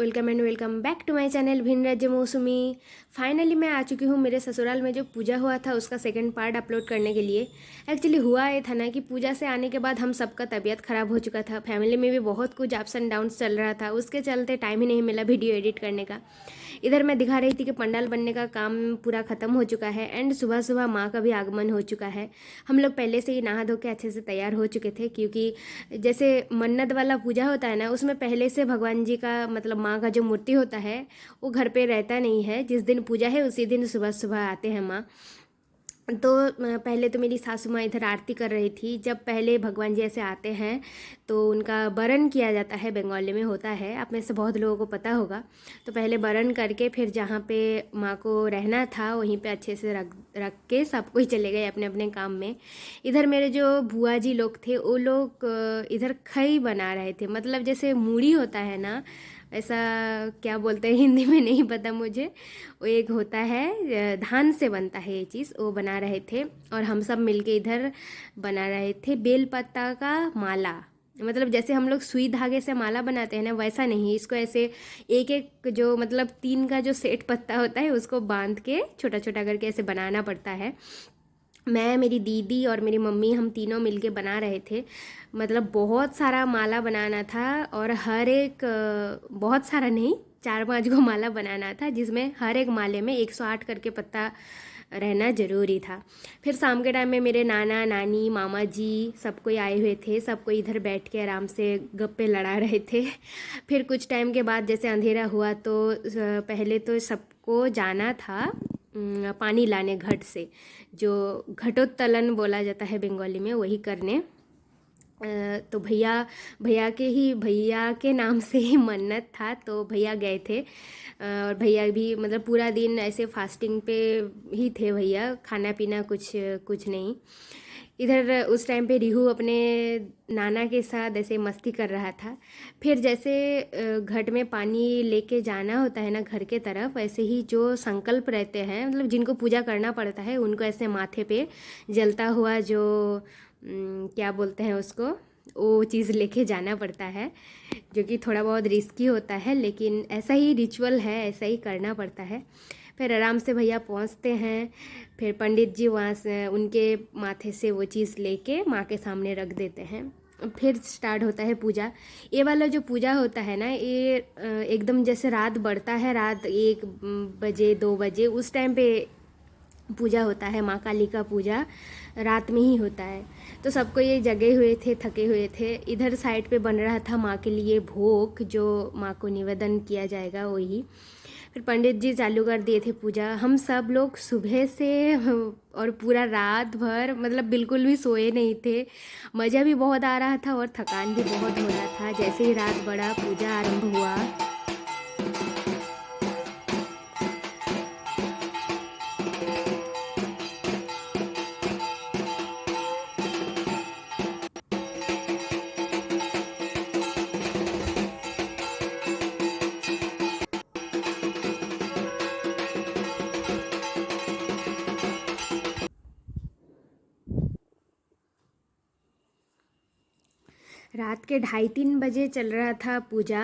Welcome and welcome back to my channel भिन्न राज्य मौसमी। फाइनली मैं आ चुकी हूँ मेरे ससुराल में। जो पूजा हुआ था उसका सेकंड पार्ट अपलोड करने के लिए। एक्चुअली हुआ ये था ना कि पूजा से आने के बाद हम सबका तबीयत ख़राब हो चुका था। फैमिली में भी बहुत कुछ अप्स एंड डाउन्स चल रहा था, उसके चलते टाइम ही नहीं मिला वीडियो एडिट करने का। इधर मैं दिखा रही थी कि पंडाल बनने का काम पूरा ख़त्म हो चुका है एंड सुबह सुबह माँ का भी आगमन हो चुका है। हम लोग पहले से ही नहा धो के अच्छे से तैयार हो चुके थे, क्योंकि जैसे मन्नत वाला पूजा होता है ना, उसमें पहले से भगवान जी का मतलब माँ का जो मूर्ति होता है वो घर पे रहता नहीं है। जिस दिन पूजा है उसी दिन सुबह सुबह आते हैं माँ। तो पहले तो मेरी सासू माँ इधर आरती कर रही थी। जब पहले भगवान जी ऐसे आते हैं तो उनका बरन किया जाता है, बंगाली में होता है, आप में से बहुत लोगों को पता होगा। तो पहले बरन करके फिर जहाँ पे माँ को रहना था वहीं पे अच्छे से रख रख के सब कोई चले गए अपने अपने काम में। इधर मेरे जो बुआ जी लोग थे वो लोग इधर खई बना रहे थे, मतलब जैसे मूढ़ी होता है ना, ऐसा क्या बोलते हैं हिंदी में नहीं पता मुझे। वो एक होता है धान से बनता है ये चीज़, वो बना रहे थे और हम सब मिलके इधर बना रहे थे बेल पत्ता का माला। मतलब जैसे हम लोग सुई धागे से माला बनाते हैं ना, वैसा नहीं, इसको ऐसे एक एक जो मतलब 3 का जो सेट पत्ता होता है उसको बांध के छोटा छोटा करके ऐसे बनाना पड़ता है। मैं, मेरी दीदी और मेरी मम्मी, हम तीनों मिलके बना रहे थे। मतलब बहुत सारा माला बनाना था और हर एक बहुत सारा नहीं, 4-5 गो माला बनाना था, जिसमें हर एक माले में 108 करके पत्ता रहना ज़रूरी था। फिर शाम के टाइम में मेरे नाना नानी मामा जी सब कोई आए हुए थे। सब कोई इधर बैठ के आराम से गप्पे लड़ा रहे थे। फिर कुछ टाइम के बाद जैसे अंधेरा हुआ तो पहले तो सबको जाना था पानी लाने घट से, जो घटोत्तोलन बोला जाता है बंगाली में, वही करने। तो भैया के नाम से ही मन्नत था, तो भैया गए थे। और भैया भी मतलब पूरा दिन ऐसे फास्टिंग पे ही थे भैया, खाना पीना कुछ कुछ नहीं। इधर उस टाइम पे रिहू अपने नाना के साथ ऐसे मस्ती कर रहा था। फिर जैसे घट में पानी लेके जाना होता है ना घर के तरफ, ऐसे ही जो संकल्प रहते हैं, मतलब जिनको पूजा करना पड़ता है, उनको ऐसे माथे पे जलता हुआ जो क्या बोलते हैं उसको, वो चीज़ लेके जाना पड़ता है, जो कि थोड़ा बहुत रिस्की होता है, लेकिन ऐसा ही रिचुअल है, ऐसा ही करना पड़ता है। फिर आराम से भैया पहुंचते हैं। फिर पंडित जी वहाँ से उनके माथे से वो चीज़ लेके माँ के सामने रख देते हैं। फिर स्टार्ट होता है पूजा। ये वाला जो पूजा होता है ना, ये एकदम जैसे रात बढ़ता है, रात 1 बजे 2 बजे उस टाइम पे पूजा होता है। माँ काली का पूजा रात में ही होता है। तो सबको ये जगे हुए थे, थके हुए थे। इधर साइड पे बन रहा था माँ के लिए भोग, जो माँ को निवेदन किया जाएगा वही। फिर पंडित जी चालू कर दिए थे पूजा। हम सब लोग सुबह से और पूरा रात भर मतलब बिल्कुल भी सोए नहीं थे। मज़ा भी बहुत आ रहा था और थकान भी बहुत हो रहा था। जैसे ही रात बढ़ा पूजा आरंभ हुआ। रात के 2:30-3 बजे चल रहा था पूजा।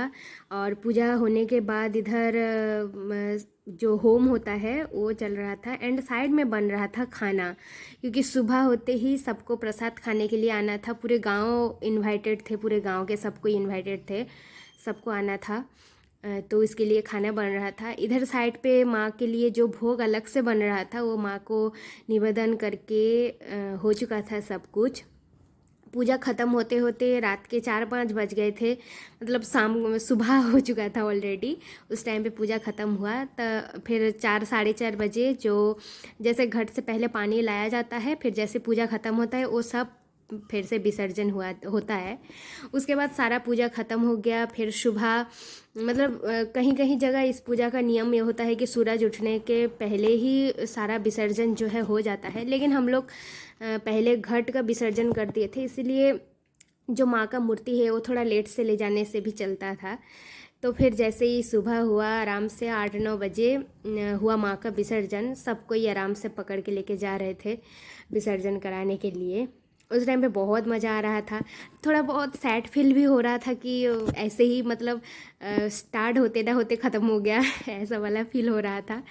और पूजा होने के बाद इधर जो होम होता है वो चल रहा था एंड साइड में बन रहा था खाना, क्योंकि सुबह होते ही सबको प्रसाद खाने के लिए आना था। पूरे गांव इनवाइटेड थे, पूरे गांव के सब कोई इनवाइटेड थे, सबको आना था। तो इसके लिए खाना बन रहा था। इधर साइड पे माँ के लिए जो भोग अलग से बन रहा था वो माँ को निवेदन करके हो चुका था सब कुछ। पूजा ख़त्म होते होते रात के 4-5 बज गए थे, मतलब शाम सुबह हो चुका था ऑलरेडी। उस टाइम पे पूजा ख़त्म हुआ। तो फिर 4-4:30 बजे जो जैसे घट से पहले पानी लाया जाता है, फिर जैसे पूजा ख़त्म होता है वो सब फिर से विसर्जन होता है। उसके बाद सारा पूजा ख़त्म हो गया। फिर सुबह मतलब कहीं कहीं जगह इस पूजा का नियम ये होता है कि सूरज उठने के पहले ही सारा विसर्जन जो है हो जाता है, लेकिन हम लोग पहले घट का विसर्जन कर दिए थे, इसलिए जो माँ का मूर्ति है वो थोड़ा लेट से ले जाने से भी चलता था। तो फिर जैसे ही सुबह हुआ, आराम से 8-9 बजे हुआ माँ का विसर्जन। सबको ही आराम से पकड़ के लेके जा रहे थे विसर्जन कराने के लिए। उस टाइम पे बहुत मज़ा आ रहा था। थोड़ा बहुत सैड फील भी हो रहा था कि ऐसे ही मतलब स्टार्ट होते ना होते ख़त्म हो गया ऐसा वाला फील हो रहा था।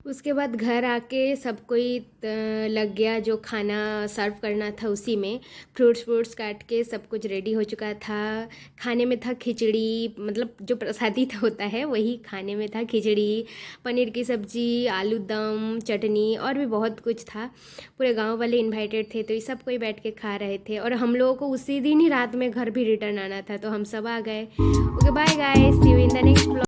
उसके बाद घर आके सब कोई लग गया जो खाना सर्व करना था उसी में। फ्रूट्स काट के सब कुछ रेडी हो चुका था। खाने में था खिचड़ी, मतलब जो प्रसादी था होता है वही खाने में था, खिचड़ी, पनीर की सब्ज़ी, आलू दम, चटनी और भी बहुत कुछ था। पूरे गांव वाले इनवाइटेड थे तो ये सब कोई बैठ के खा रहे थे। और हम लोगों को उसी दिन ही रात में घर भी रिटर्न आना था तो हम सब आ गए। Okay bye guys, see you in the next.